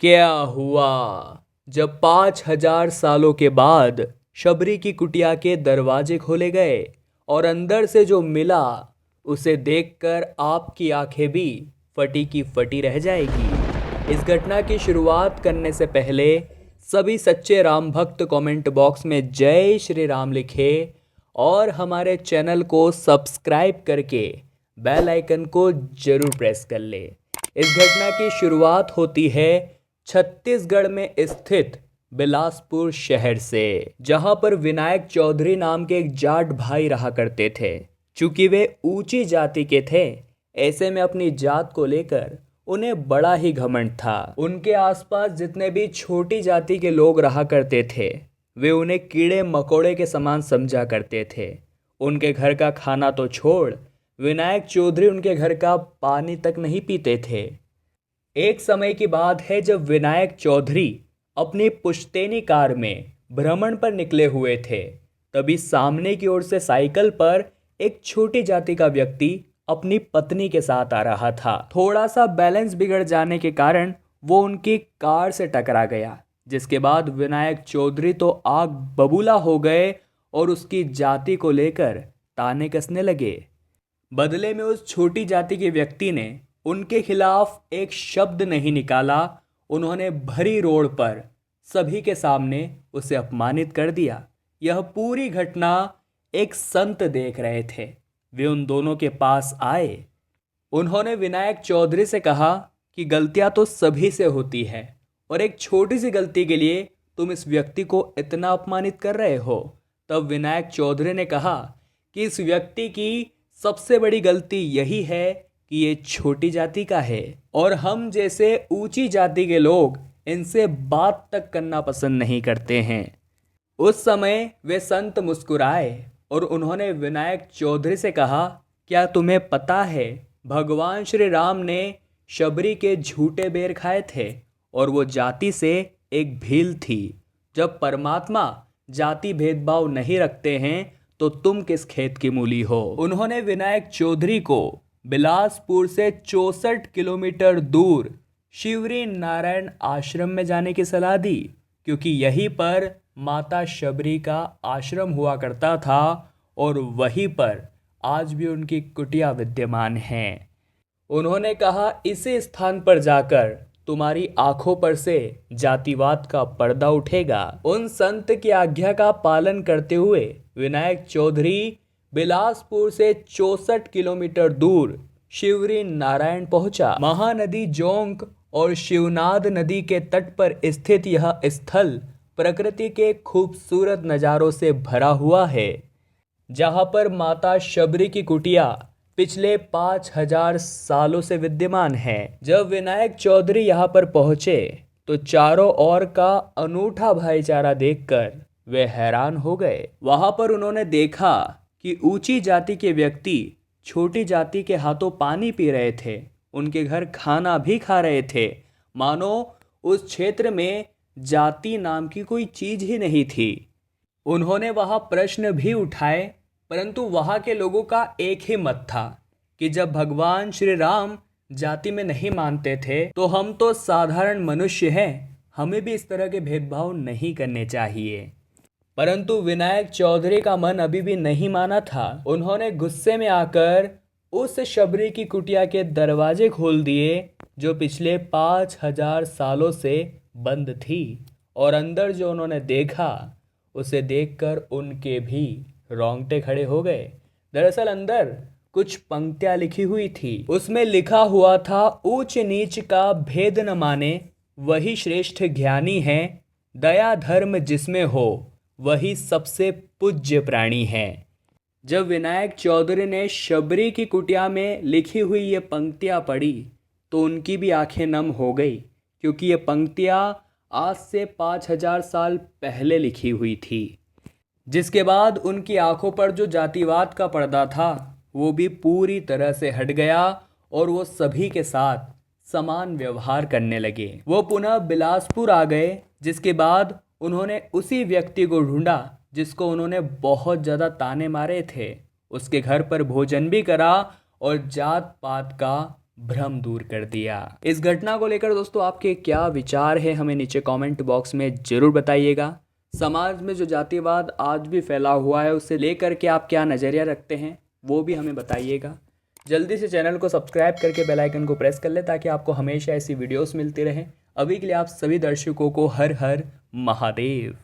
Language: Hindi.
क्या हुआ जब 5,000 सालों के बाद शबरी की कुटिया के दरवाजे खोले गए और अंदर से जो मिला उसे देखकर आपकी आंखें भी फटी की फटी रह जाएगी। इस घटना की शुरुआत करने से पहले सभी सच्चे राम भक्त कमेंट बॉक्स में जय श्री राम लिखे और हमारे चैनल को सब्सक्राइब करके बेल आइकन को जरूर प्रेस कर ले। इस घटना की शुरुआत होती है छत्तीसगढ़ में स्थित बिलासपुर शहर से, जहां पर विनायक चौधरी नाम के एक जाट भाई रहा करते थे। चूंकि वे ऊंची जाति के थे, ऐसे में अपनी जात को लेकर उन्हें बड़ा ही घमंड था। उनके आसपास जितने भी छोटी जाति के लोग रहा करते थे, वे उन्हें कीड़े मकोड़े के समान समझा करते थे। उनके घर का खाना तो छोड़, विनायक चौधरी उनके घर का पानी तक नहीं पीते थे। एक समय की बात है जब विनायक चौधरी अपनी पुश्तैनी कार में भ्रमण पर निकले हुए थे। तभी सामने की ओर से साइकिल पर एक छोटी जाति का व्यक्ति अपनी पत्नी के साथ आ रहा था। थोड़ा सा बैलेंस बिगड़ जाने के कारण वो उनकी कार से टकरा गया, जिसके बाद विनायक चौधरी तो आग बबूला हो गए और उसकी जाति को लेकर ताने कसने लगे। बदले में उस छोटी जाति के व्यक्ति ने उनके खिलाफ एक शब्द नहीं निकाला। उन्होंने भरी रोड पर सभी के सामने उसे अपमानित कर दिया। यह पूरी घटना एक संत देख रहे थे। वे उन दोनों के पास आए। उन्होंने विनायक चौधरी से कहा कि गलतियां तो सभी से होती है और एक छोटी सी गलती के लिए तुम इस व्यक्ति को इतना अपमानित कर रहे हो। तब विनायक चौधरी ने कहा कि इस व्यक्ति की सबसे बड़ी गलती यही है कि ये छोटी जाति का है और हम जैसे ऊंची जाति के लोग इनसे बात तक करना पसंद नहीं करते हैं। उस समय वे संत मुस्कुराए और उन्होंने विनायक चौधरी से कहा, क्या तुम्हें पता है भगवान श्री राम ने शबरी के झूठे बेर खाए थे और वो जाति से एक भील थी। जब परमात्मा जाति भेदभाव नहीं रखते हैं तो तुम किस खेत की मूली हो। उन्होंने विनायक चौधरी को बिलासपुर से 64 किलोमीटर दूर शिवरी नारायण आश्रम में जाने की सलाह दी, क्योंकि यहीं पर माता शबरी का आश्रम हुआ करता था और वहीं पर आज भी उनकी कुटिया विद्यमान है। उन्होंने कहा, इसी स्थान पर जाकर तुम्हारी आंखों पर से जातिवाद का पर्दा उठेगा। उन संत की आज्ञा का पालन करते हुए विनायक चौधरी बिलासपुर से 64 किलोमीटर दूर शिवरी नारायण पहुंचा। महानदी जोंक और शिवनाद नदी के तट पर स्थित यह स्थल प्रकृति के खूबसूरत नज़ारों से भरा हुआ है, जहां पर माता शबरी की कुटिया पिछले 5,000 सालों से विद्यमान है। जब विनायक चौधरी यहां पर पहुंचे तो चारों ओर का अनूठा भाईचारा देखकर वे हैरान हो गए। वहां पर उन्होंने देखा कि ऊंची जाति के व्यक्ति छोटी जाति के हाथों पानी पी रहे थे, उनके घर खाना भी खा रहे थे, मानो उस क्षेत्र में जाति नाम की कोई चीज ही नहीं थी। उन्होंने वहां प्रश्न भी उठाए, परंतु वहां के लोगों का एक ही मत था कि जब भगवान श्री राम जाति में नहीं मानते थे तो हम तो साधारण मनुष्य हैं, हमें भी इस तरह के भेदभाव नहीं करने चाहिए। परंतु विनायक चौधरी का मन अभी भी नहीं माना था। उन्होंने गुस्से में आकर उस शबरी की कुटिया के दरवाजे खोल दिए जो पिछले 5,000 सालों से बंद थी, और अंदर जो उन्होंने देखा उसे देखकर उनके भी रोंगटे खड़े हो गए। दरअसल अंदर कुछ पंक्तियां लिखी हुई थी। उसमें लिखा हुआ था, ऊंच नीच का भेद न माने वही श्रेष्ठ ज्ञानी है, दया धर्म जिसमें हो वही सबसे पूज्य प्राणी है। जब विनायक चौधरी ने शबरी की कुटिया में लिखी हुई ये पंक्तियां पढ़ी तो उनकी भी आंखें नम हो गई, क्योंकि ये पंक्तियां आज से 5,000 साल पहले लिखी हुई थी। जिसके बाद उनकी आंखों पर जो जातिवाद का पर्दा था वो भी पूरी तरह से हट गया और वो सभी के साथ समान व्यवहार करने लगे। वो पुनः बिलासपुर आ गए, जिसके बाद उन्होंने उसी व्यक्ति को ढूंढा जिसको उन्होंने बहुत ज़्यादा ताने मारे थे। उसके घर पर भोजन भी करा और जात पात का भ्रम दूर कर दिया। इस घटना को लेकर दोस्तों आपके क्या विचार है, हमें नीचे कमेंट बॉक्स में जरूर बताइएगा। समाज में जो जातिवाद आज भी फैला हुआ है उसे लेकर के आप क्या नज़रिया रखते हैं वो भी हमें बताइएगा। जल्दी से चैनल को सब्सक्राइब करके बेल आइकन को प्रेस कर ले ताकि आपको हमेशा ऐसी वीडियोस मिलती रहें। अभी के लिए आप सभी दर्शकों को हर हर महादेव।